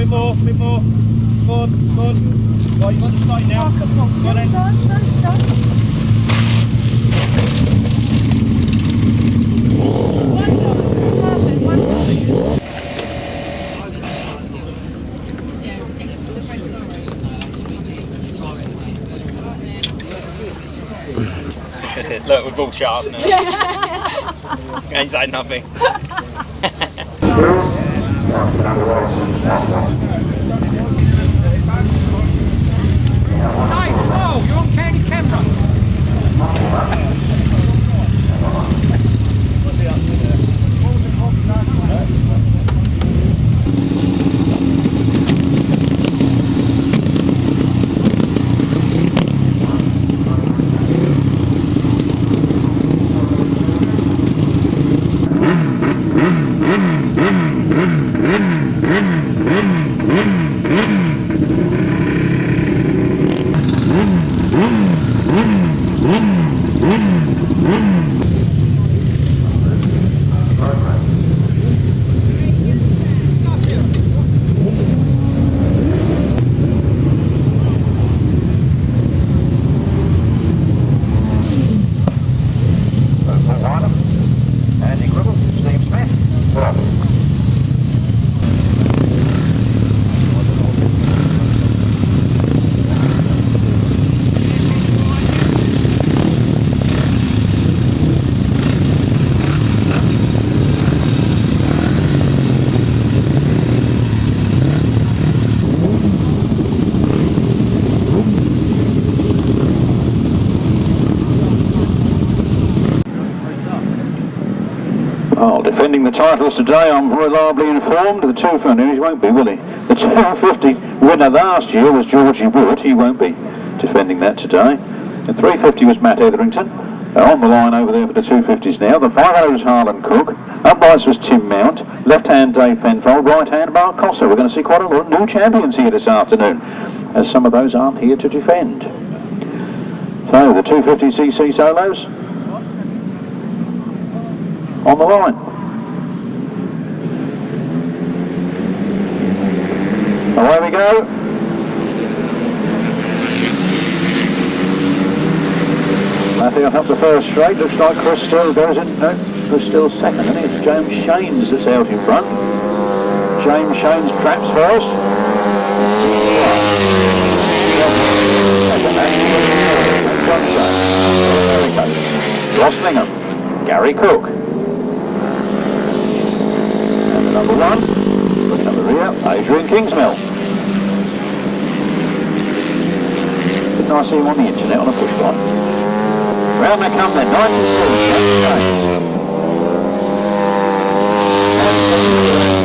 bit more. Good. Right, you've got the straight now. Go on then. Look, we're all sharp now. Ain't saying nothing. Hey, slow, you're on county camera. Defending the titles today, I'm reliably informed. The 250, he won't be, will he? The 250 winner last year was Georgie Wood. He won't be defending that today. The 350 was Matt Etherington. On the line over there for the 250s now. The 500 was Harlan Cook. Uprights was Tim Mount. Left hand Dave Penfold. Right hand Mark Cossa. We're going to see quite a lot of new champions here this afternoon, as some of those aren't here to defend. So the 250cc solos on the line. Away we go. Matthew up the first straight. Looks like Chris Still goes in. No, Chris Still's second. I think it's James Shanes that's out in front. James Shanes traps first. Ross Lingham. Gary Cook. And the number one. Looking at the rear. Adrian Kingsmill. Didn't I see him on the internet on a push bike? Round they come then, 93.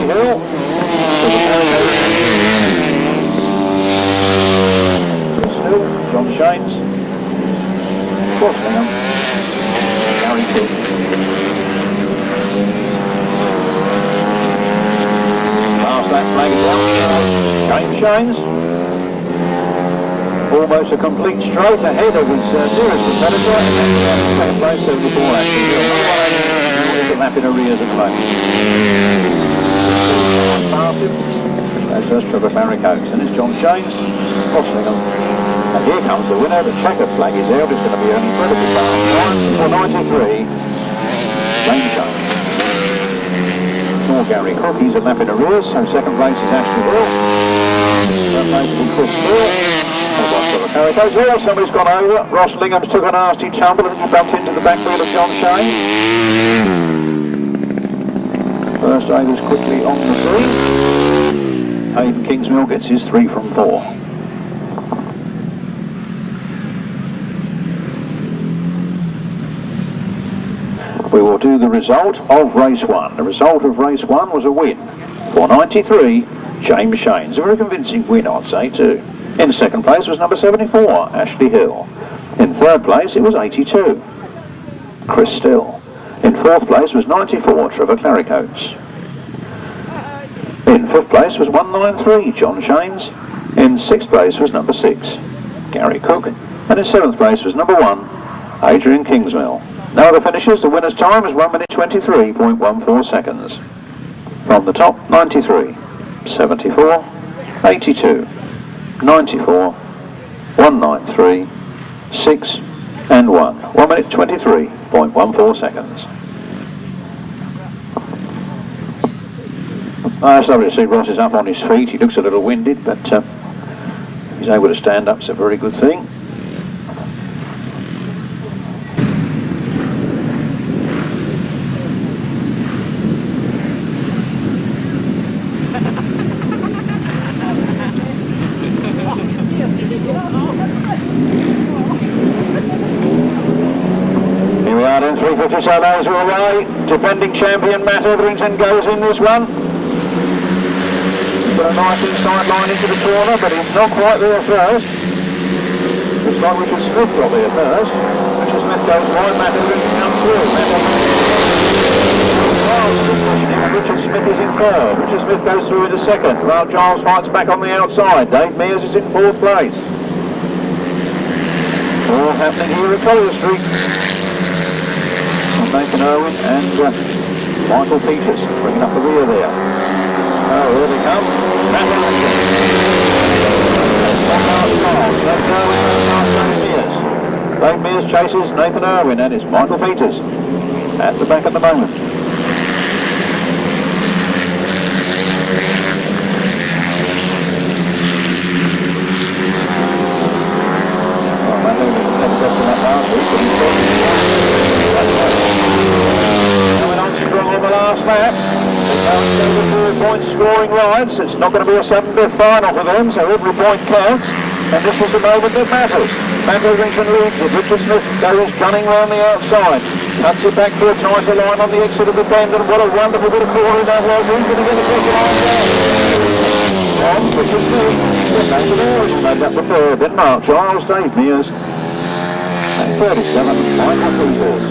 Hill. Still, John Shanes. Crosslingham. Gary Cook. Past that flag is out. James Shanes. Almost a complete straight ahead of his nearest competitor, and then second place 74 actually. He's a lap in arrears at the moment. Past him, as does Trevor Colvin, and it's John Shanes, Crosslingham. And here comes the winner. The checkered flag is out. It's going to be an incredibly fast time for 93. James Shanes. More Gary Cook, he's a lap in arrears, so second place is Ashley Hill. Third place will be Chris Still. Oh, somebody's gone over. Ross Lingham's took a nasty tumble and he bumped into the back wheel of John Shanes. First aid is quickly on the scene. Hayden Kingsmill gets his 3 from 4. We will do the result of race 1. The result of race 1 was a win for 93, James Shanes. A very convincing win, I'd say, too. In second place was number 74, Ashley Hill. In third place it was 82, Chris Still. In fourth place was 94, Trevor Colvin. In fifth place was 193, John Shanes. In sixth place was number 6, Gary Cook. And in seventh place was number 1, Adrian Kingsmill. Now the finishers, the winner's time is 1 minute 23.14 seconds. From the top, 93, 74, 82, 94, 193, 6 and 1. 1 minute 23.14 seconds. It's lovely to see Ross is up on his feet. He looks a little winded, but he's able to stand up. It's a very good thing. Here we are then, 350 solos away. Defending champion Matt Etherington goes in this one. Got a nice inside line into the corner, but he's not quite there first. Looks like Richard Smith got there first. Richard Smith goes wide, Matt Etherington comes through. Richard Smith is in third. Richard Smith goes through into second. Mark Giles fights back on the outside. Dave Mears is in fourth place. All happening here at Collier Street. Nathan Irwin and Michael Peters bringing up the rear there. Oh, here they come. Dave Mears chases Nathan Irwin and it's Michael Peters at the back at the moment. Coming on strong on the last lap. They're 4 points scoring rides. It's not going to be a sudden death final for them, so every point counts. And this is the moment that matters. Matt Etherington leads it. Richard Smith goes gunning round the outside. Cuts it back to a tighter line on the exit of the bend, and what a wonderful bit of corner that was. Who's going to get a second line down? Richard Smith. Nathan Irwin made that the third. Then Mark Giles, Dave Mears. And 37, Michael Peters.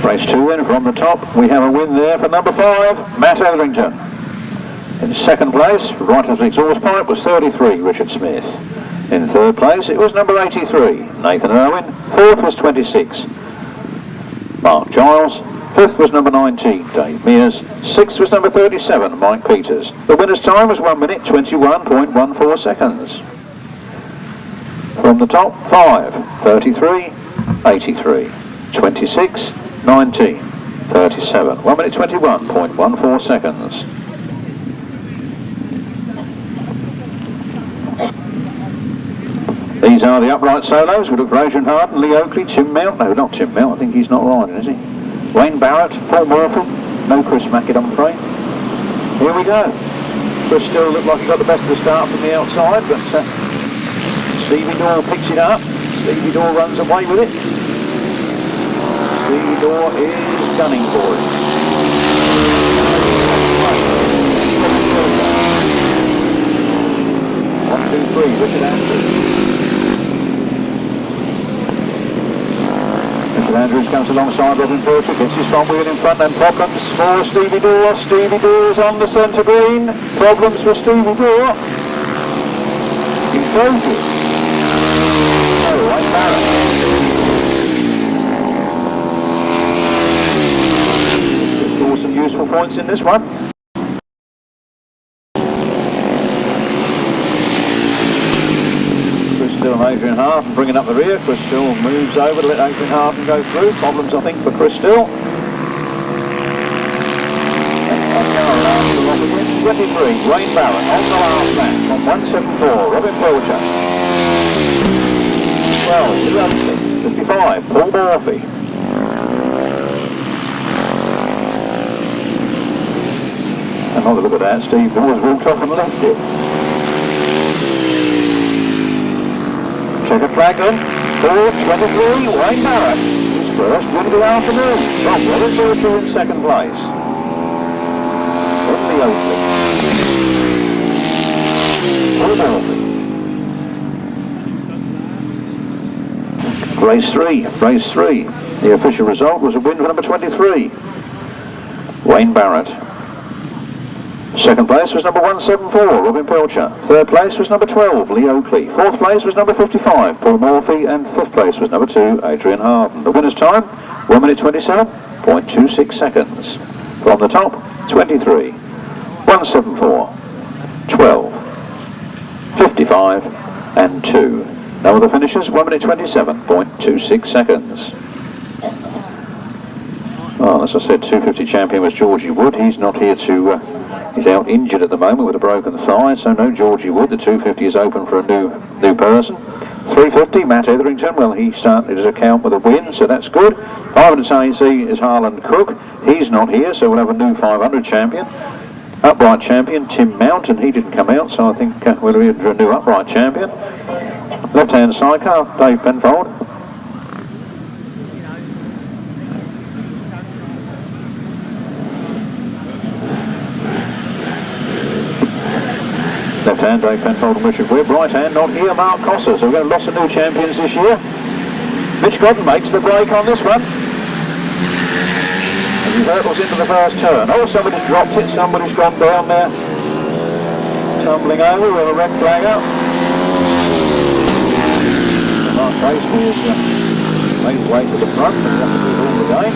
Race 2 then from the top, we have a win there for number 5, Matt Etherington. In second place, right as the exhaust pipe, was 33, Richard Smith. In third place, it was number 83, Nathan Irwin. Fourth was 26, Mark Giles. Fifth was number 19, Dave Mears. Sixth was number 37, Mike Peters. The winner's time was 1 minute 21.14 seconds. From the top, 5, 33, 83, 26, 19, 37, 1 minute 21.14 seconds. These are the upright solos. We look for Adrian Harden, Lee Oakley, Tim Mount. No, not Tim Mount. I think he's not riding, is he? Wayne Barrett, Paul Murphy. No Chris Mackett, I'm afraid. Here we go. Chris still looked like he got the best of the start from the outside, but Stevie Daw picks it up. Stevie Daw runs away with it. Stevie Daw is gunning for it. 1, 2, 3, Richard Andrews. Richard Andrews comes alongside Robin Partridge, gets his front wheel in front, and problems for Stevie Daw. Stevie Daw is on the centre green. Problems for Stevie Daw. He throws it. Oh, Wayne Barrett. Some useful points in this one. Chris Still and Adrian Harden bringing up the rear. Chris Still moves over to let Adrian Harden go through. Problems, I think, for Chris Still. 23, Wayne Barrett on the last lap from 174, Robin Pilcher. 12, 55, Paul Murphy. Another look at that, Steve Daw's walked off and left it. Checker flag then, 4:23, Wayne Barrett. His first win of the afternoon. From Robin Pilcher in second place. From the Oakley. Paul Murphy. Race 3. The official result was a win for number 23, Wayne Barrett. Second place was number 174, Robin Pilcher. Third place was number 12, Lee Oakley. Fourth place was number 55, Paul Morphy. And fifth place was number 2, Adrian Harden. The winner's time, 1 minute 27.26 seconds. From the top, 23, 174, 12, 55 and 2. No other finishes, 1 minute 27.26 seconds. Well, as I said, 250 champion was Georgie Wood. He's not here to... he's out injured at the moment with a broken thigh, so no Georgie Wood. The 250 is open for a new person. 350, Matt Etherington. Well, he started his account with a win, so that's good. 500 AC is Harland Cook. He's not here, so we'll have a new 500 champion. Upright champion, Tim Mount, and he didn't come out, so I think we'll be in for a new upright champion. Left-hand sidecar, Dave Penfold. Left hand, Dave Penfold and Richard Webb. Right hand, not here, Mark Cossa. So we're going to lots of new champions this year. Mitch Godden makes the break on this one. As he hurtles into the first turn. Oh, somebody's dropped it. Somebody's gone down there. Tumbling over with a red flag up. Mark Casey has made his way to the front, and he'll have to do it all the day.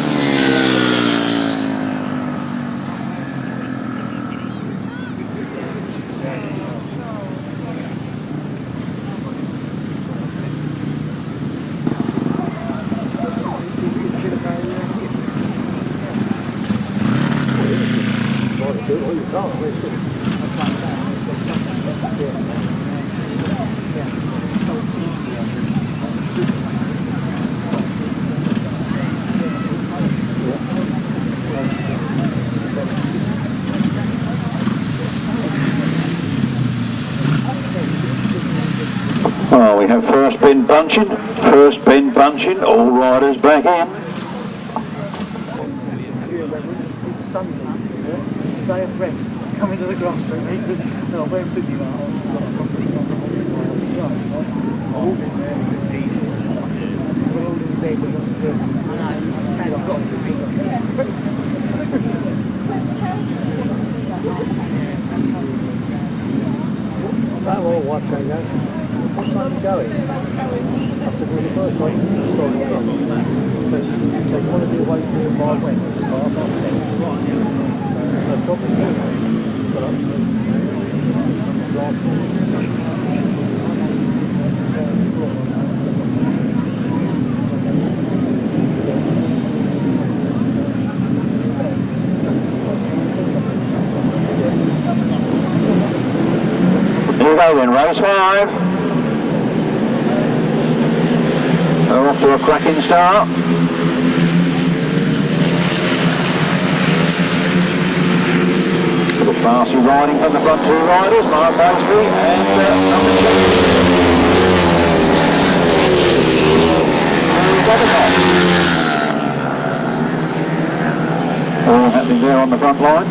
Well, we have first bend bunching, all riders back in. It's Sunday, day of rest, coming to the Grasstrack meeting. No, I'm very busy now. I've got a couple of all been there, it's easy. We're all in the same with us too. And I've got to be like this. That all what going on? What time are you going? I said, well, the first race is sorry, yes. But they want to be away from the environment. No problem. Here we go then, race 5. We're off to a cracking start. Little classy riding from the front two riders, Mark Stiekema and number 7. All happening there on the front line.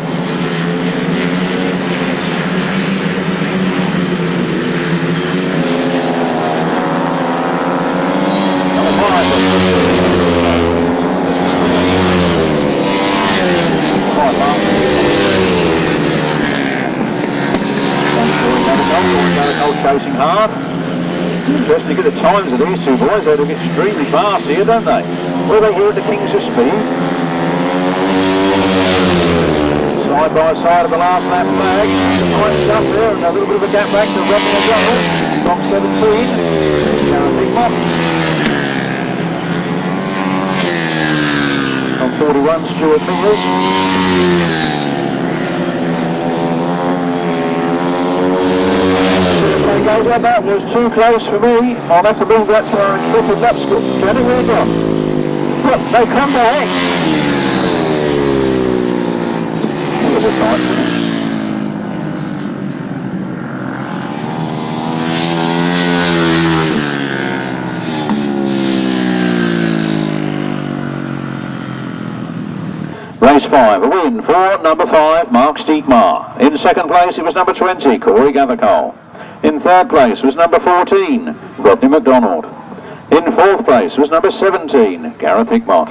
Chasing hard. Interesting to get the times of these two boys. They look extremely fast here, don't they? Well, they're here at the Kings of Speed. Side by side of the last lap flag. Nice stuff there, and a little bit of a gap back to Robbie Wilson. Box 17. Big Mop. On 41, Stuart Mears. That was too close for me. I'll have to move that to our expected lap skip. Jenny, where you gone? Look, they come back. Look at this Race 5, a win for number 5, Mark Stiekema. In second place, it was number 20, Corey Gathercole. In third place was number 14, Rodney McDonald. In fourth place was number 17, Gareth Hickmott.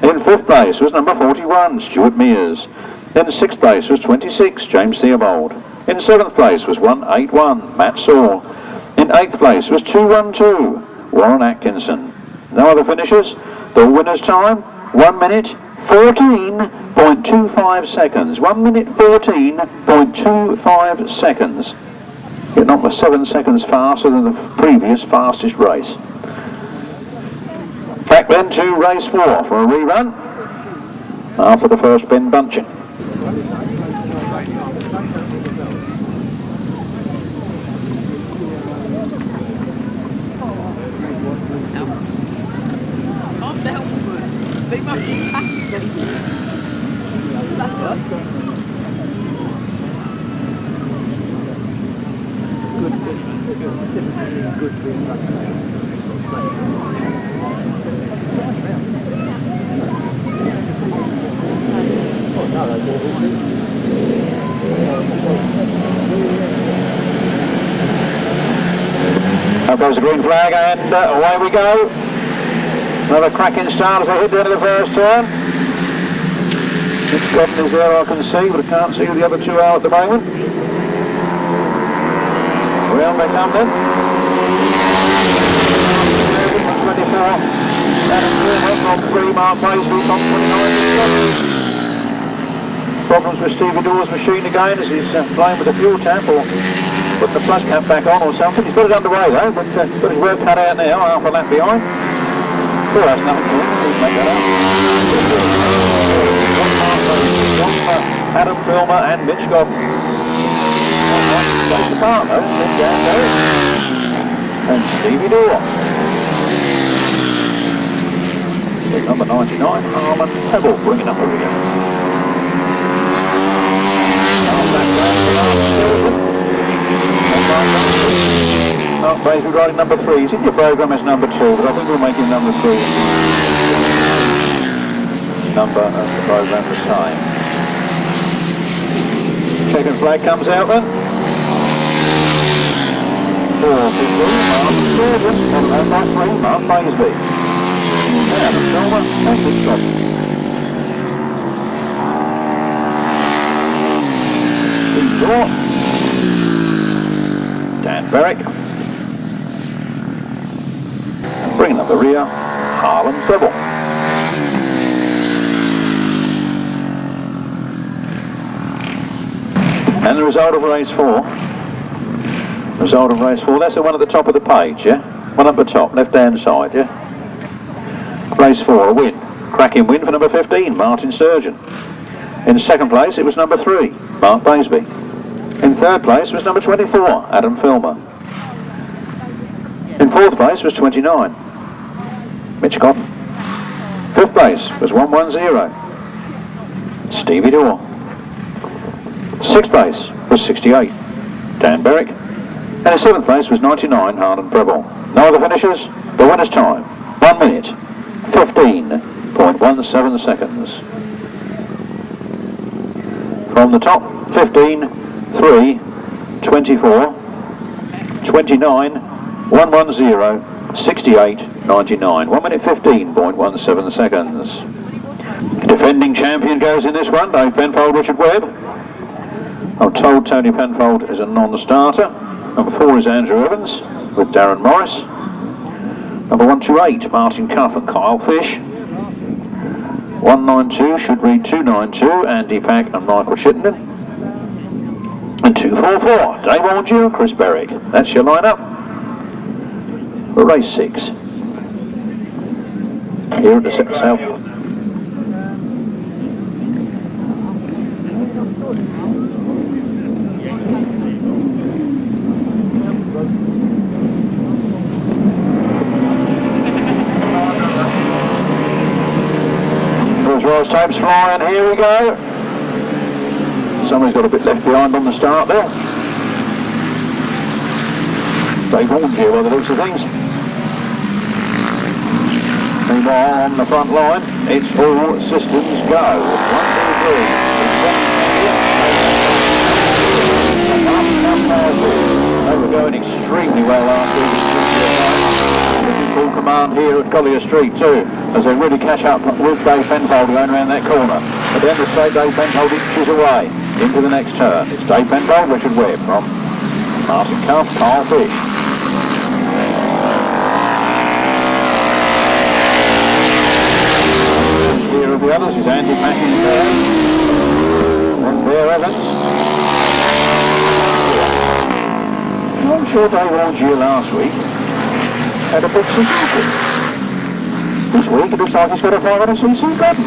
In fifth place was number 41, Stuart Mears. In 6th place was 26, James Theobald. In 7th place was 181, Matt Saw. In 8th place was 212, Warren Atkinson. No other finishers. The winner's time, 1 minute 14.25 seconds. 1 minute 14.25 seconds. You're not 7 seconds faster than the previous fastest race. Back then to race 4 for a rerun after the first bin bunching. Now goes the green flag and away we go. Another cracking start as they hit the end of the first turn. Mitch Godden is there, I can see, but I can't see who the other two are at the moment. Round they come then. 24. Adam Filmer on 3, Mark Stiekema on 29. Problems with Steve Daw's machine again as he's playing with the fuel tap or put the plug cap back on or something. He's got it underway though, but got his work cut out now, half a lap behind. Sure, that's nothing to him. He'll make that up. Adam Filmer and Mitch Godden. Goes the part though, then down goes. And Stevie Daw. With number 99, Harmon Pebble bringing up a rear. Mark Stiekema riding number 3. He's in your programme as number 2, but I think we'll make him number 3. Number of the programme the same. Second flag comes out then. 4:15, Martyn Sturgeon, and by 3, Mark Stiekema. And Filmer and Mitch Godden. Steve Daw. Dan Berwick. And bringing up the rear, Harlan Gribble. And the result of race 4. Result of race 4, that's the one at the top of the page, yeah? One up the top, left hand side, yeah? Race 4, a win. Cracking win for number 15, Martyn Sturgeon. In second place, it was number 3, Mark Stiekema. In third place was number 24, Adam Filmer. In fourth place was 29, Mitch Godden. Fifth place was 110, Stevie Daw. Sixth place was 68, Dan Berwick. And in seventh place was 99, Harlan Gribble. No other finishers. The winner's time, 1 minute, 15.17 seconds. From the top, 15, 3, 24, 29, 110, 68, 99. 1 minute 15.17 seconds. Defending champion goes in this one, Dave Penfold, Richard Webb. I'm told Tony Penfold is a non-starter. Number 4 is Andrew Evans with Darren Morris. Number 128, Martin Cuff and Kyle Fish. 192 should read 292, Andy Pack and Michael Chittenden. And 244, Dave Ordew and Chris Berwick. That's your lineup for race 6. Here at the South. Royal tapes flying, here we go. Somebody's got a bit left behind on the start there. Dave Ordew by the looks of things. Meanwhile, on the front line, it's all systems go. 1, 2, 3. They were going extremely well after this. full command here at Collier Street too, as they really catch up with Dave Penfold going around that corner. At the end of the straight, Dave Penfold inches away into the next turn. It's Dave Penfold, Richard Webb from Martin Cuff, Carl Fish. Here are the others, is Andy Mackin there. And there Evans. I'm sure Dave warned you last week. Had a big Suzuki. This week it looks like he's got a 500cc Godden.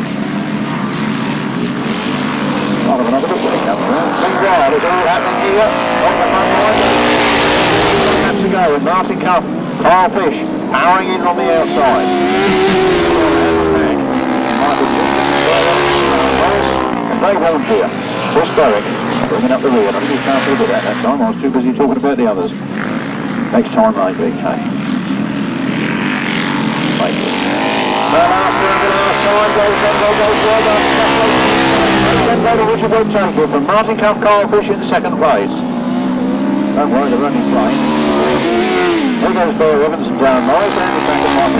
I'll have another look when he comes around. Meanwhile, it's all happening here on the front line. Has to go with Martin Cuff, Carl Fish, powering in on the outside. And Dave warned you. Chris Berwick bringing up the rear. I think he can't do that time. I was too busy talking about the others. Next time maybe, hey. From Martin Cuff, Carl Fish in second place. Don't worry, they're running fine. There goes Bear Evans and Darren Morris, and the second one.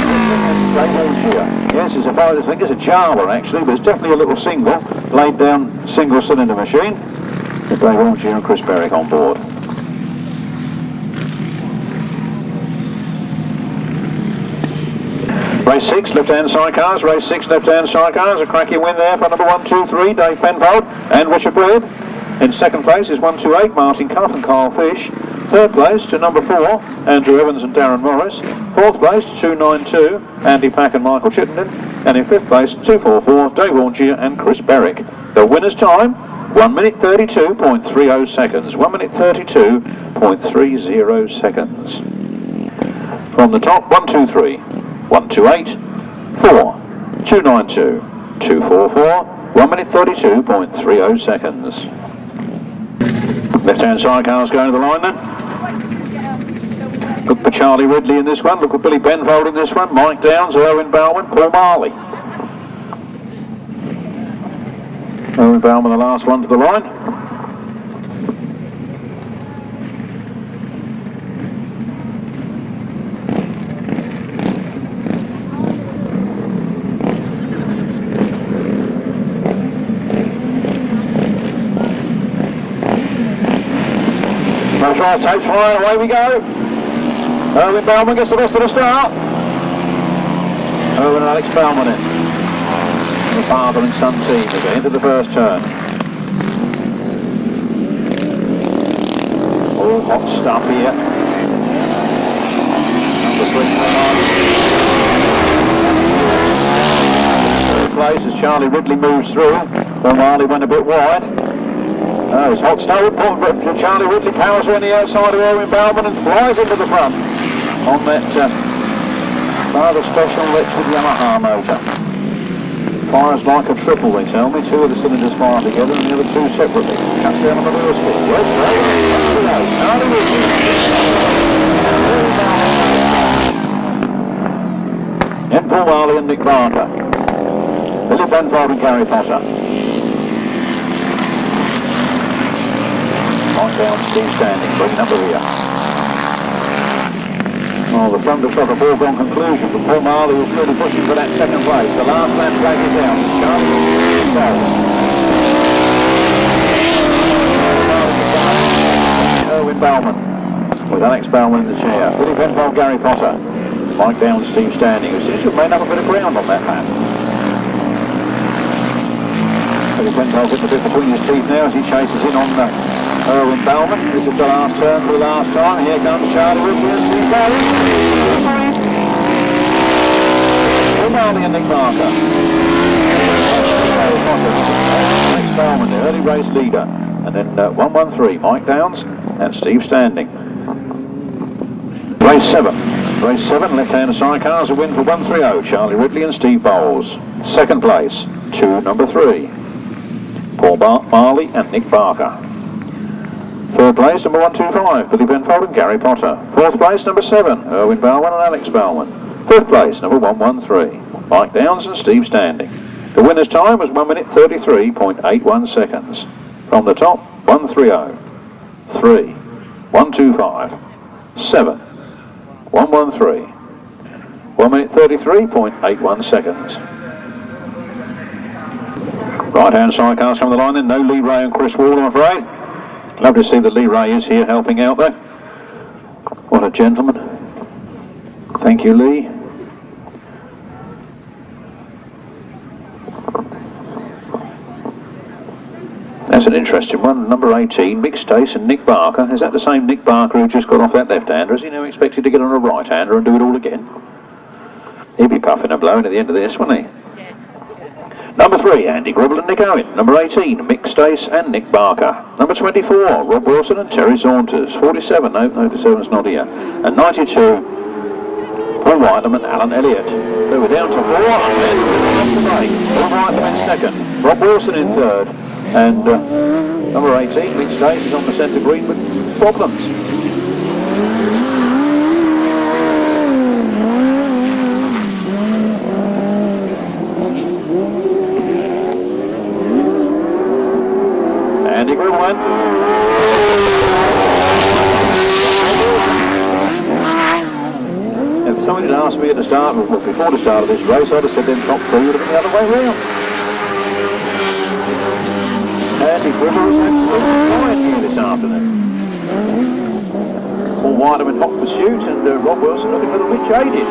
Yes, it's I think it's a Java actually, but it's definitely a little single, laid down single cylinder machine. With Dave Ormshier and Chris Berwick on board. Race 6, left-hand sidecars. Race 6, left-hand sidecars. A cracking win there for number 1, 2, 3, Dave Penfold and Richard Webb. In second place is 1, 2, 8, Martin Cuff and Carl Fish. Third place to number 4, Andrew Evans and Darren Morris. Fourth place, 2, 9, 2, Andy Pack and Michael Chittenden. And in fifth place, 2, 4, 4, Dave Ormshier and Chris Berwick. The winner's time, 1 minute 32.30 seconds. 1 minute 32.30 seconds. From the top, 1, 2, 3. 1, 2, 8, 4, 2, 9, 2, 2, 4, 4, 1 minute 32.30 seconds. Left-hand side cars going to the line then. Look for Charlie Ridley in this one, look for Billy Penfold in this one, Mike Downs, Erwin Balman, Paul Marley. Erwin Balman the last one to the line. Takes flying, away we go. Erwin Balman gets the rest of the start. Erwin and Alex Balman in. The father and son team as they into the first turn. All hot stuff here. Number 3. Third place as Charlie Ridley moves through. Paul Marley went a bit wide. It's hot stuff. Charlie Ridley powers on the outside of Erwin Balman and flies into the front on that rather special electric Yamaha motor. Fires like a triple, they tell me. 2 of the cylinders fire together and the other 2 separately. Cuts down on the wheel speed. Yes, Charlie Ridley. And Paul Marley and Nick Barker. Billy Penfold and Gary Potter. Mike down, Steve standing, bringing up the rear. Oh, the front has got a foregone conclusion, but Paul Marley is really pushing for that second place. The last lap flag is down. Erwin Balman, with Alex Balman in the chair. Billy Penfold, Gary Potter. Mike down, Steve standing, who seems to have made up a bit of ground on that lap. Billy Penfold gets a bit between his teeth now as he chases in on Erwin Balman. This is the last turn for the last time. Here comes Charlie Ridley and Steve Daw. Marley and Nick Barker. Alex Balman, the early race leader. And then 113, Mike Downs and Steve Standing. Race 7. Race 7, left-hand sidecars, a win for 130, Charlie Ridley and Steve Bowles. Second place, 2, number 3, Paul Marley and Nick Barker. Third place, number 125, Billy Penfold and Gary Potter. Fourth place, number 7, Erwin Balman and Alex Balman. Fifth place, number 113, Mike Downs and Steve Standing. The winner's time was 1 minute 33.81 seconds. From the top, 130, 3, 125, 7, 113, 1 minute 33.81 seconds. Right-hand side cars from the line then. No Lee Ray and Chris Wall, I'm afraid. Love to see that Lee Ray is here helping out there. What a gentleman. Thank you, Lee. That's an interesting one. Number 18, Mick Stace and Nick Barker. Is that the same Nick Barker who just got off that left-hander? Is he now expected to get on a right-hander and do it all again? He'll be puffing and blowing at the end of this, won't he? Number 3, Andy Gribble and Nick Owen. Number 18, Mick Stace and Nick Barker. Number 24, Rob Wilson and Terry Saunders. 47, no, 47's not here. And 92, Paul Whitelam and Alan Elliott. So we're down to 4, and Paul Whitelam in second, Rob Wilson in third, and number 18, Mick Stace, is on the centre green with problems. Andy Gribble went. If somebody had asked me at the start, well, before the start of this race, I'd have said them top 3 would have been the other way round. Andy Gribble was absolutely fine here this afternoon. Paul Whitelam in hot pursuit, and Rob Wilson looking a little bit jaded.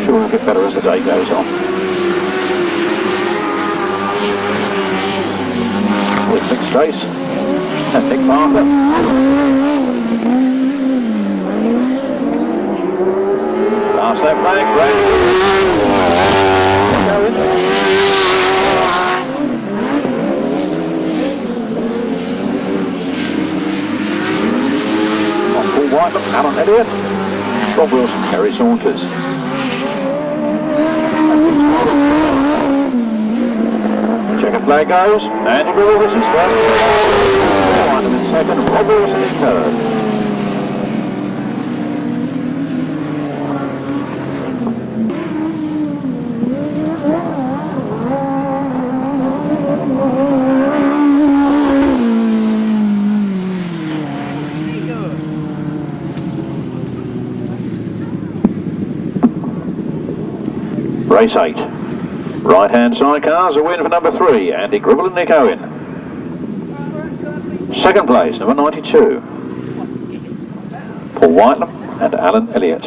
Will get better as the day goes on. With Mick Stace and Nick Barker. Last lap flag, great. On Paul Whitelam, Alan Elliott, Rob Wilson, Terry Saunders. Checkered flag goes, Andy Gribble is first, Whitelam in second, Rob Wilson in third. Race 8. Right-hand side cars, a win for number 3, Andy Gribble and Nick Owen. Second place, number 92, Paul Whitelam and Alan Elliott.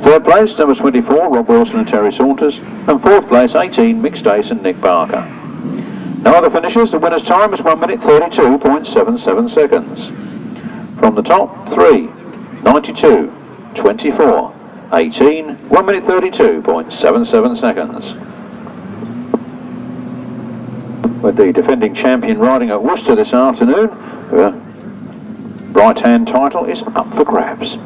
Third place, number 24, Rob Wilson and Terry Saunders. And fourth place, 18, Mick Stace and Nick Barker. No other finishes. The winner's time is 1 minute 32.77 seconds. From the top, 3, 92, 24, 18, 1 minute 32.77 seconds. With the defending champion riding at Worcester this afternoon, the right-hand title is up for grabs.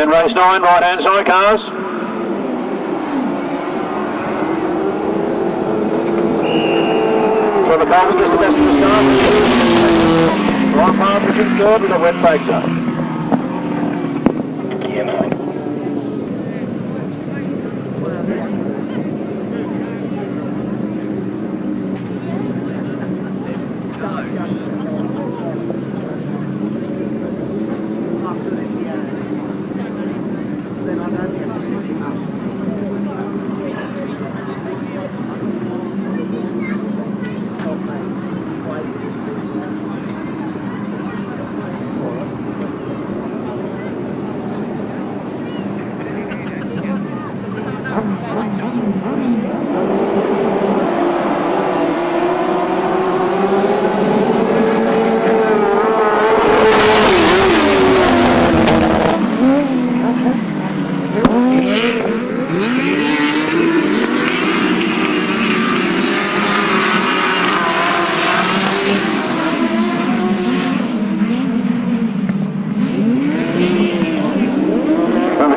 in race 9, right-hand side cars. Trevor Colvin gets the best of the start. Ryan Partridge in third with a wet bagger.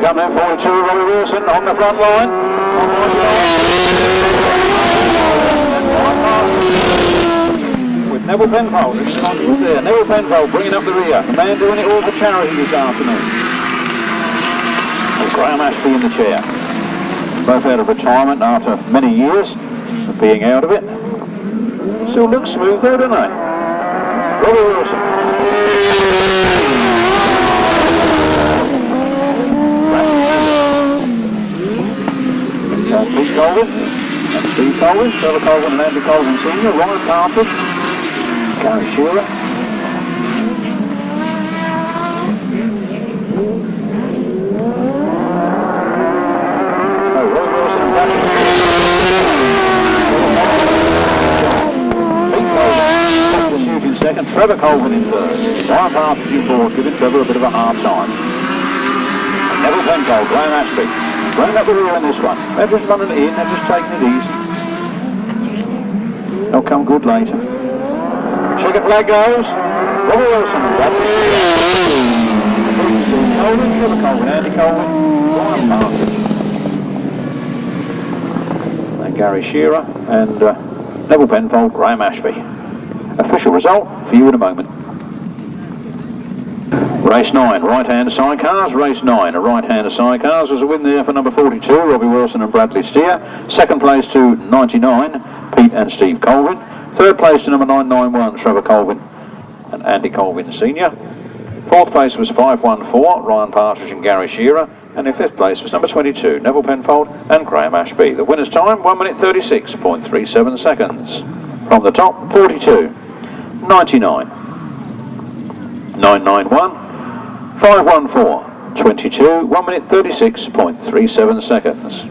Coming in 42, Robbie Wilson on the front line. With Neville Penfold, it's constant there. Neville Penfold bringing up the rear. The man doing it all for charity this afternoon. With Graham Ashby in the chair. Both out of retirement after many years of being out of it. Still looks smooth though, don't they? Robbie Wilson. Mitch Godden and Steve Daw, Trevor Colvin and Andy Colvin Sr., Ryan Partridge, Gary Shearer. Roy Wilson and Bradley. Pete Colvin, pursuit in second, Trevor Colvin in third. Ryan Partridge in fourth, giving Trevor a bit of a hard time. And Neville Penfold, Graham Ashby. Running up the rear in this one. They're just running it in, they're just taking it easy. They'll come good later. Checker flag goes. Robbie Wilson. Colvin, Trevor Colvin, Andy Colvin, Ryan Partridge. And Gary Shearer and Neville Penfold, Graham Ashby. Official result for you in a moment. Race 9, right-hand sidecars. Race 9, a right-hand sidecars. There's a win there for number 42, Robbie Wilson and Bradley Steer. Second place to 99, Pete and Steve Colvin. Third place to number 991, Trevor Colvin and Andy Colvin Sr. Fourth place was 514, Ryan Partridge and Gary Shearer. And in fifth place was number 22, Neville Penfold and Graham Ashby. The winner's time, 1 minute 36.37 seconds. From the top, 42, 99, 991, 514, 22, 1 minute 36.37 seconds.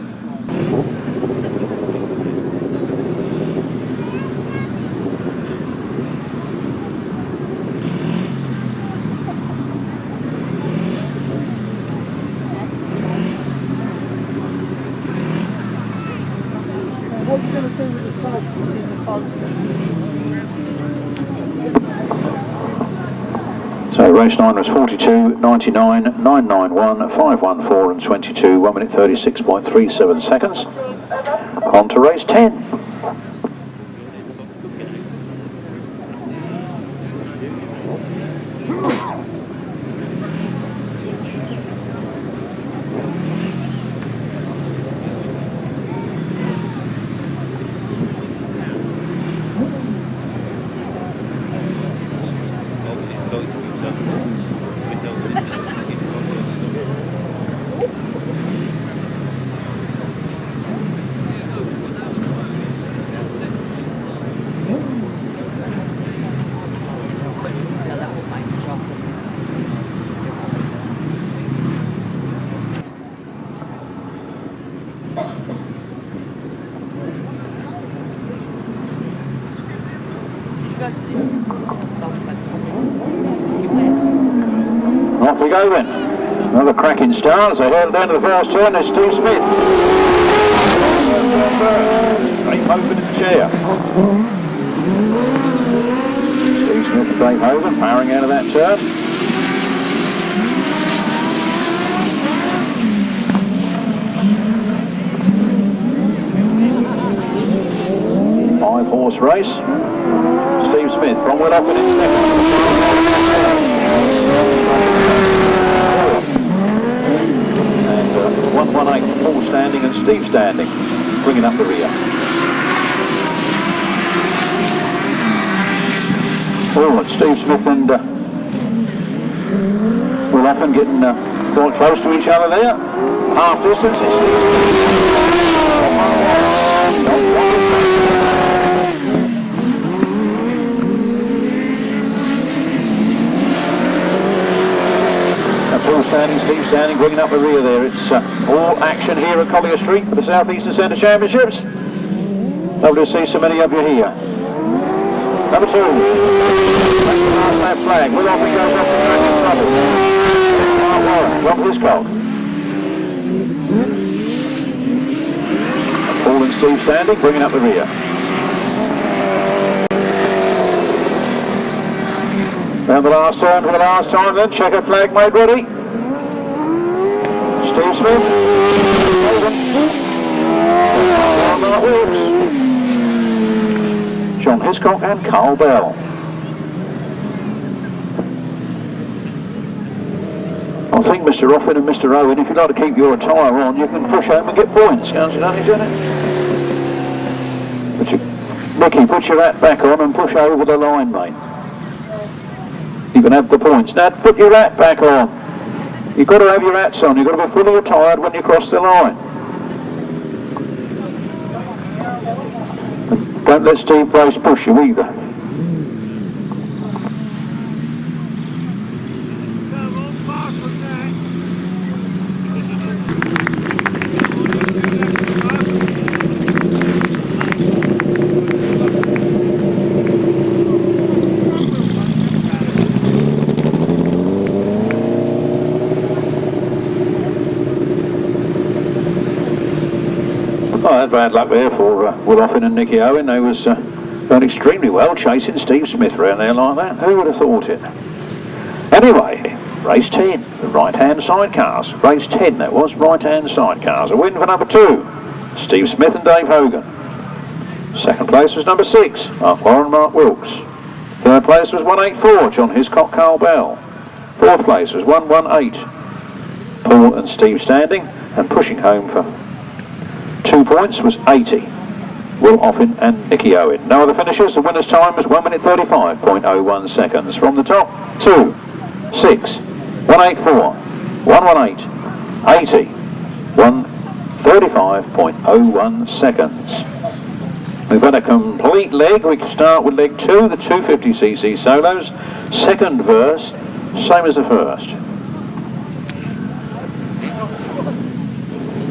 What are you going to do with the tags in the post? So race 9 was 42, 99, 991, 514 and 22, 1 minute 36.37 seconds. On to race 10. Off we go then. Another cracking start as they held down to the first turn. There's Steve Smith. Dave Hogan in the chair. Steve Smith and Dave Hogan powering out of that turn. horse race. Steve Smith from Offen in second. And 118 Paul Standing and Steve Standing bringing up the rear. Oh, Steve Smith and Offen getting quite close to each other there. Half distance. Paul Standing, Steve Standing bringing up the rear there. It's all action here at Collier Street for the South Eastern Centre Championships. Lovely to see so many of you here. Number 2. That's the last lap flag. Will Offen goes off the track in trouble. Mark Warren, Rob Hiscock. Paul and Steve Standing bringing up the rear. And the last turn for the last time then. Checker flag made ready. Steve Smith. Mark Wilkes. John Hiscock and Carl Bell. I think Mr. Offen and Mr. Owen, if you'd like to keep your attire on, you can push home and get points, can't you, Johnny? Nicky, put your hat back on and push over the line, mate. You can have the points. Now put your hat back on. You've got to have your hats on. You've got to be fully attired when you cross the line. And don't let Steve Brace push you either. Bad luck there for Offen and Nicky Owen. They was going extremely well chasing Steve Smith around there like that. Who would have thought it? Anyway, race 10, the right-hand sidecars. Race 10, that was right-hand sidecars. A win for number 2, Steve Smith and Dave Hogan. Second place was number 6, Mark Warren, Mark Wilkes. Third place was 184, John Hiscock, Carl Bell. Fourth place was 118, Paul and Steve Standing, and pushing home for 2 points was 80, Will Offen and Nicky Owen. No other finishers. The winner's time was 1 minute 35.01 seconds. From the top, 2, 6, 184, 118, 80, 1:35.01 seconds. We've had a complete leg. We can start with leg 2, the 250cc solos. Second verse, same as the first.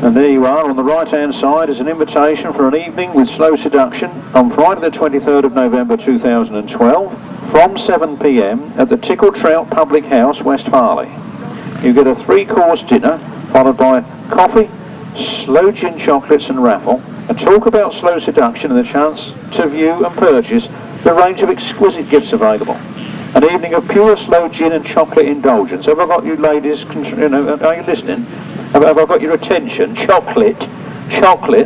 And there you are, on the right-hand side is an invitation for an evening with Slow Seduction on Friday the 23rd of November 2012 from 7 p.m. at the Tickle Trout Public House, West Farley. You get a 3-course dinner followed by coffee, slow gin chocolates and raffle, a talk about Slow Seduction and the chance to view and purchase the range of exquisite gifts available. An evening of pure slow gin and chocolate indulgence. Have I got you ladies, are you listening? Have I got your attention? Chocolate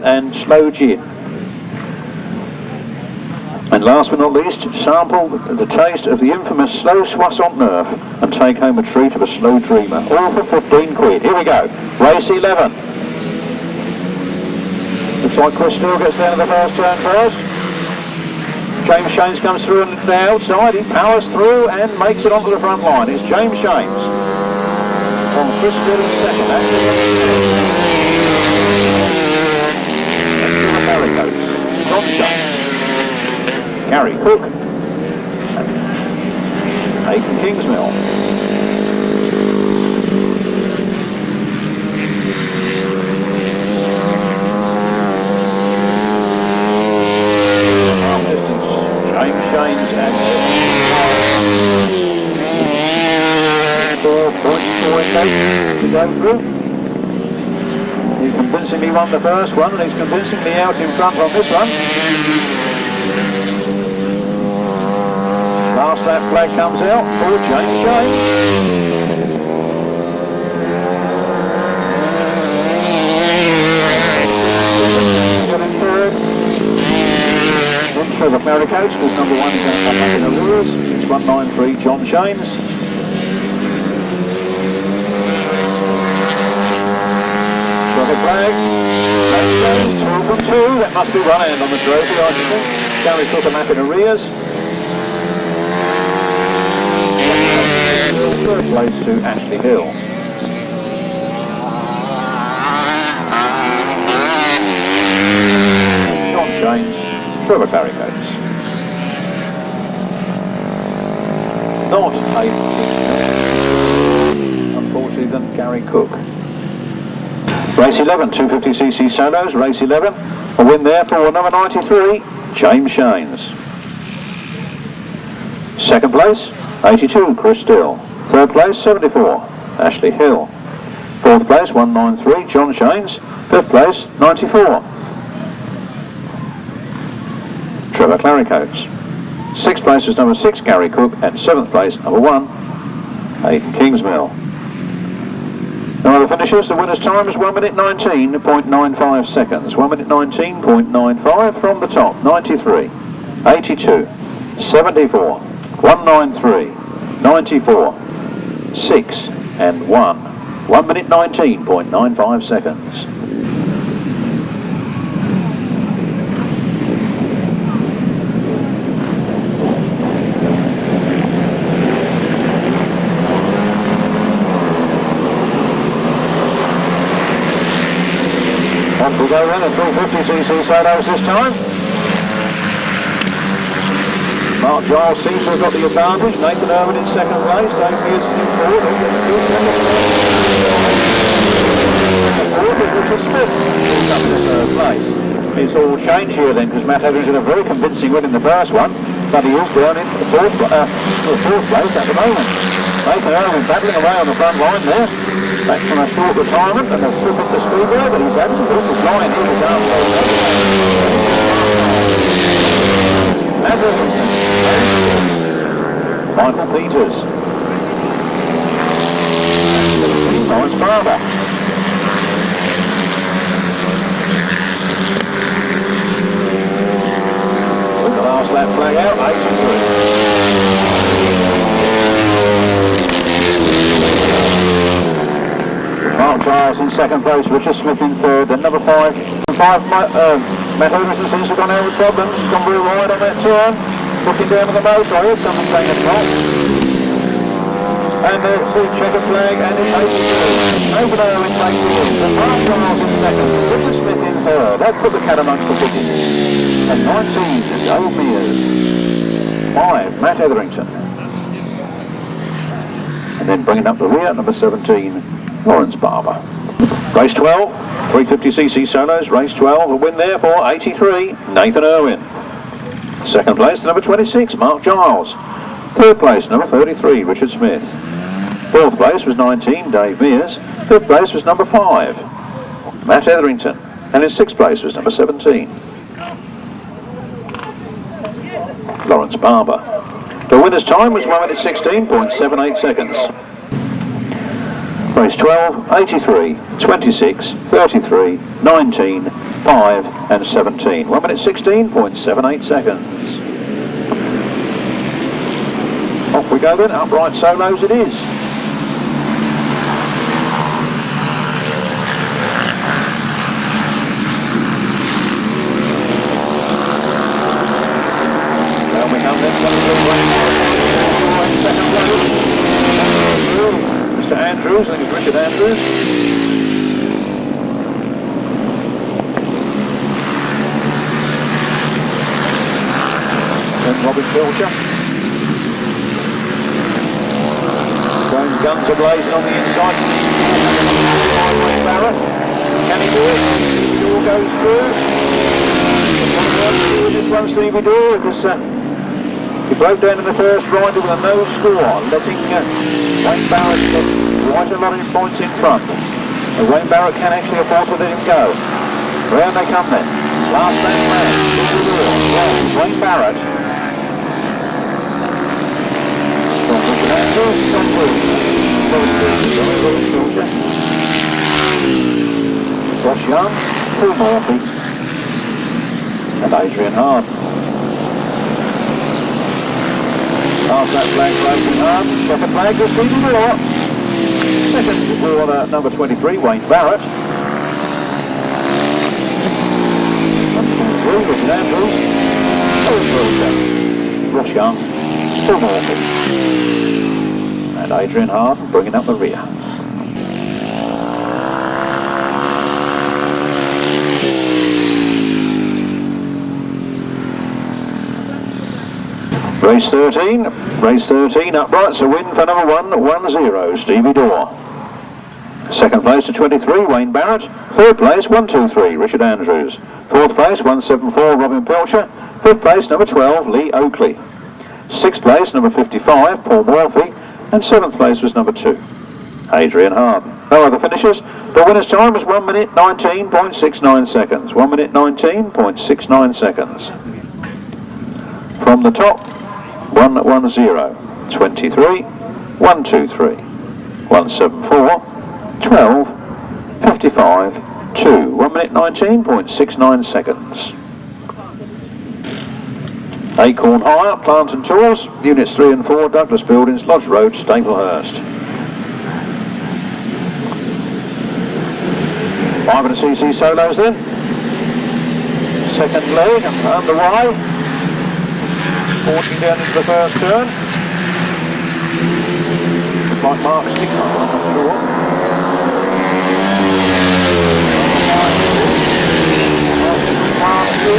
and slow gin. And last but not least, sample the taste of the infamous slow Soissons Neuf and take home a treat of a slow dreamer. All for 15 quid. Here we go. Race 11. Looks like Chris Steele gets down to the first turn first. James Shames comes through on the outside. He powers through and makes it onto the front line. It's James Shames. From Chris Steele in second. That's America. John Shames. Gary Cook. Aidan Kingsmill. James Shames and 4.48 to go through. He convincingly won the first one and he's convincingly out in front on this one. Last lap flag comes out for James Shames. Trevor Colvin, was number 1 in the Lures, 6193 John Shanes. Trevor flag, 2 from 2, that must be one hand on the trophy, I think. Gary took a map in arrears. Third place to Ashley Hill. John Shanes, Trevor Colvin. Not eighth, unfortunately, than Gary Cook. Race 11, 250cc solos, race 11. A win there for number 93, James Shanes. Second place, 82, Chris Still. Third place, 74, Ashley Hill. Fourth place, 193, John Shanes. Fifth place, 94, Trevor Colvin. Sixth place was number 6, Gary Cook, and seventh place, number 1, Hayden Kingsmill. No other finishers. The winner's time is 1 minute 19.95 seconds. 1 minute 19.95 from the top. 93, 82, 74, 193, 94, 6 and 1. 1 minute 19.95 seconds. Off we go then at 350cc solos this time. Mark Giles seems to have got the advantage. Nathan Irwin in second place. Dave Mears in fourth. Richard Smith is up in the third place. It's all changed here then, because Matt Evans had a very convincing win in the first one, but he is down in the fourth place at the moment. Nathan Irwin battling away on the front line there. Back from a short retirement and a slip at the speedway, but he's absolutely flying here his arms Michael Peters. Lawrence Barber. With the last lap flag out, 83. Mark Giles in second place, Richard Smith in third, then number 5. Matt Everson seems to have gone out with problems. He's gone very wide on that turn. Looking down to the motor, I heard something saying at the top. And there's the checker flag, and it's 82. Over there in takes the lead. And Mark Giles in second, Richard Smith in third. That put the cat amongst the pigeons. And 19 is Dave Mears. 5, Matt Etherington. And then bringing up the rear, number 17, Lawrence Barber. Race 12, 350cc solos, race 12, a win there for 83, Nathan Irwin. Second place, number 26, Mark Giles. Third place, number 33, Richard Smith. Fourth place was 19, Dave Mears. Fifth place was number 5, Matt Etherington. And in sixth place was number 17, Lawrence Barber. The winner's time was 1 minute 16.78 seconds. Race 12, 83, 26, 33, 19, 5 and 17. 1 minute 16.78 seconds. Off we go then, upright solos it is. Down we come then, second place. Mr. Andrews, I think it's Richard Andrews. Then Robin Pilcher. Jones guns are blazing on the inside. Barrett. Can he do it? The door goes through. This one Stevie Daw, because he broke down in the first rider with a no score, letting Wayne Barrett get quite a lot of points in front. And Wayne Barrett can actually afford to let him go. Round they come then. Last lap man. Wayne Barrett. Josh Young, Paul Murphy, and Adrian Hard. Past that flag floating hard. Second flag was Steve Daw. Second for number 23, Wayne Barrett. Richard Andrews. Ross Young. Still Morgan. And Adrian Harden bringing up the rear. Race 13 uprights, a win for number 110, Stevie Daw. Second place to 23, Wayne Barrett. Third place, 123, Richard Andrews. Fourth place, 174, Robin Pilcher. Fifth place, number 12, Lee Oakley. Sixth place, number 55, Paul Morphy. And seventh place was number 2, Adrian Harden. No other finishers. The winner's time was 1 minute 19.69 seconds. 1 minute 19.69 seconds. From the top, 110, 23, 123, 174, 12, 55, 2. 1 minute 19.69 seconds. Acorn Hire, Plant and Tools, Units 3 and 4, Douglas Buildings, Lodge Road, Staplehurst. 500cc solos then. Second leg underway. 40 down into the first turn. Looks like Mark Stiekema, I'm not sure. Martyn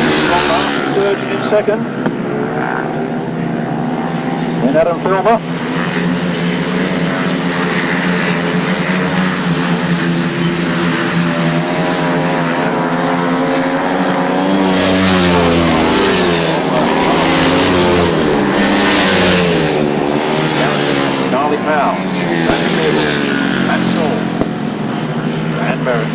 Sturgeon in second. Then Adam Filmer. Charlie Powell, that's all. And Merritt.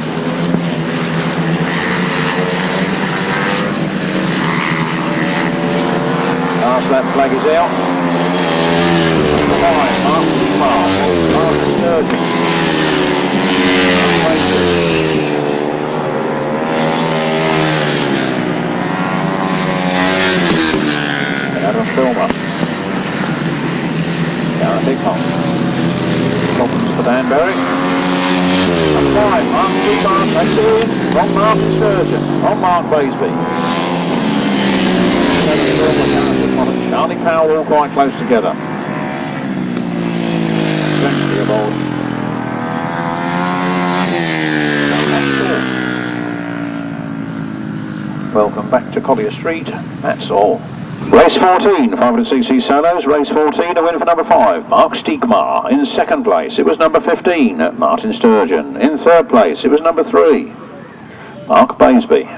Last lap flag is out. 5, Mark Stiekema, Martyn Sturgeon. And Adam Filmer. Hiscock. Problems for Danbury. And 5, Mark Stiekema, that's in. From Martyn Sturgeon, on Mark Baisby. Charlie Powell all quite close together. Essentially of old. Welcome back to Collier Street, that's all. Race 14, 500cc solos, race 14, a win for number 5, Mark Stiekema. In second place, it was number 15, Martyn Sturgeon. In third place, it was number 3, Mark Baisby.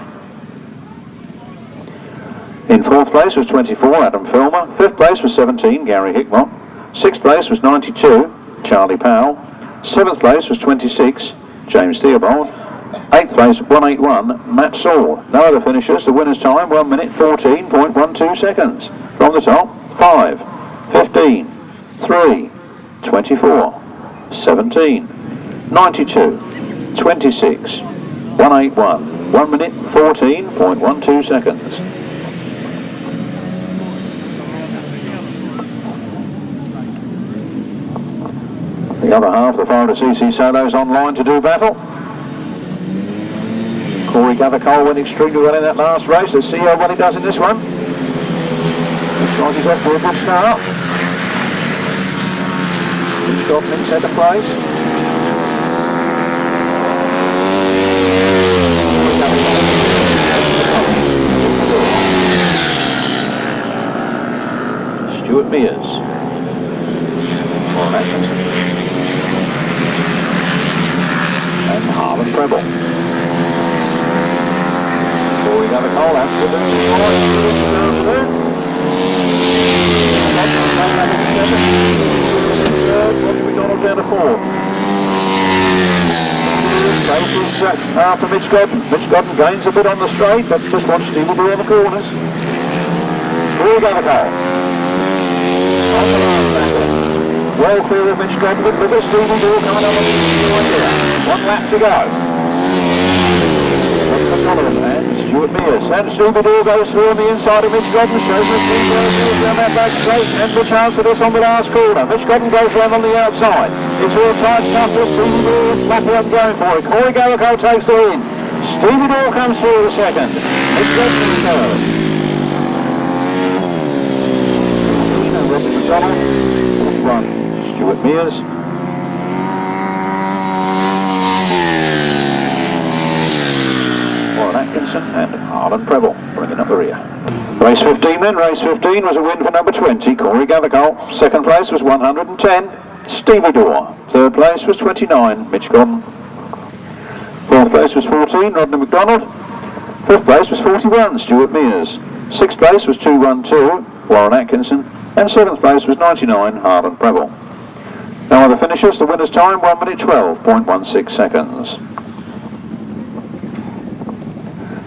In fourth place was 24, Adam Filmer. Fifth place was 17, Gary Hickmott. Sixth place was 92, Charlie Powell. Seventh place was 26, James Theobald. Eighth place, 181, Matt Saul. No other finishers. The winner's time, 1 minute 14.12 seconds. From the top, 5, 15, 3, 24, 17, 92, 26, 181. 1 minute 14.12 seconds. The other half, the 500cc solos online to do battle. Corey Gathercole went extremely well in that last race. Let's see how well he does in this one. Looks like he's off to a good start. Mitch Godden in centre place. Stuart Mears. And Harlan Treble. Corey Gathercole out to the Robbie McDonald down to 4. After Mitch Godden. Mitch Godden gains a bit on the straight, but just wants Steve Daw on the corners. Corey Gathercole. Well clear of Mitch Godden, but there's Steve Daw coming on the right here. 1 lap to go. Donovan and Stuart Mears. And Steve Daw goes through on the inside of Mitch Godden. Shows us Steve Daw down that back straight. And the chance for this on the last corner. Mitch Godden goes round on the outside. It's all tight stuff for Steve Daw. Lucky I'm going for it. Corey Garrico takes the win. Steve Daw comes through the second. Mitch Godden in third. Robbie Wilson, Stuart Mears. Warren Atkinson and Holland Gribble bringing up the rear. Race 15 then. Race 15 was a win for number 20, Corey Garrico. Second place was 110, Stevie Daw. Third place was 29, Mitch Godden. Fourth place was 14, Rodney McDonald. Fifth place was 41, Stuart Mears. Sixth place was 212, Warren Atkinson. And seventh place was 99, Holland Gribble. No other finishers. The winner's time 1 minute 12.16 seconds.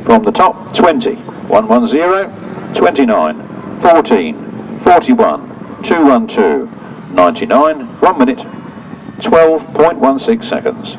From the top, 20, 110, 29, 14, 41, 212, 99, 1 minute 12.16 seconds.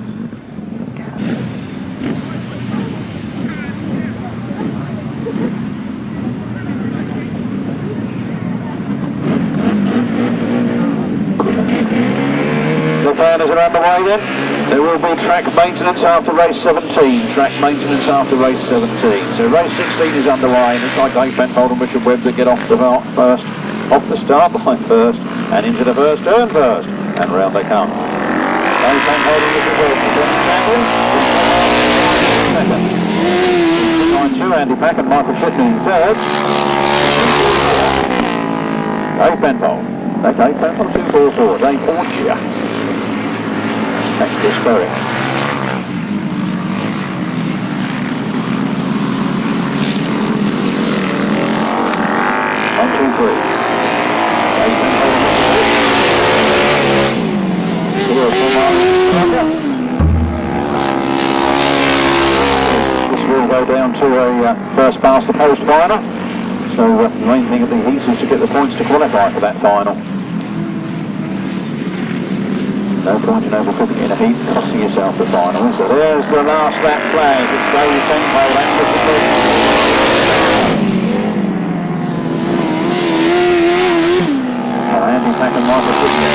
Left-handers are underway then. There will be track maintenance after race 17. Track maintenance after race 17. So race 16 is underway, and it's like Dave Penfold and Richard Webb that get off the start line first, and into the first turn first, and round they come. Dave Penfold and Richard Webb, the champion. Second. 9-2, Andy Pack and Michael Chitney in third. Dave Penfold. Okay, Penfold 244. Dave Orchia. Thanks for Hiscock. 1, 2, 3. This will go down to a first past the post final. So the main thing of the heats is to get the points to qualify for that final. No point in overcooking in a heat, costing yourself the final. So there's the last lap flag. It's Dave Penfold and Andy Pack and Michael Chitney.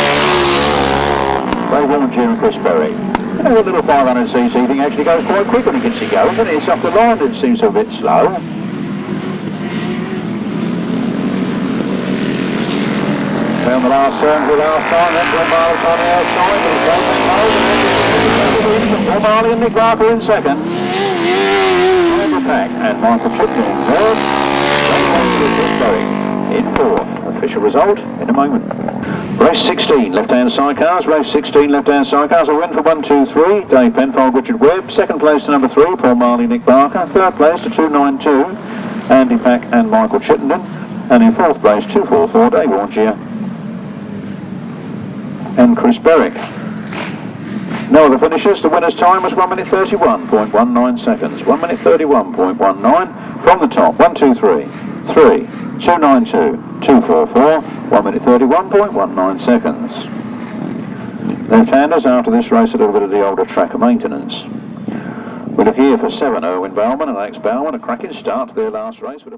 Dave Mears and Chris Berry. You know, the little 500cc thing actually goes quite quick when it gets you going, doesn't it? It's up the line that it seems a bit slow. Down the last turn for the last time, then Glenn Marley on the outside, but it's Dave Penfold, Marley and Nick Barker in second. Andy Pack and Michael Chitney in third. In fourth. Official result in a moment. Race 16, left-hand sidecars. Race 16, left-hand sidecars. A win for 1, 2, 3. Dave Penfold, Richard Webb. Second place to number 3, Paul Marley, Nick Barker. Third place to 292, Andy Pack and Michael Chittenden. And in fourth place, 244, Dave Orchia and Chris Berwick. No other finishers. The winner's time was 1 minute 31.19 seconds. 1 minute 31.19 from the top. 1, 2, 3, 3, 292, 244. 1 minute 31.19 seconds. Left-handers after this race a little bit of the older track of maintenance. We look here for 7, Erwin Balman and Alex Balman. A cracking start to their last race with a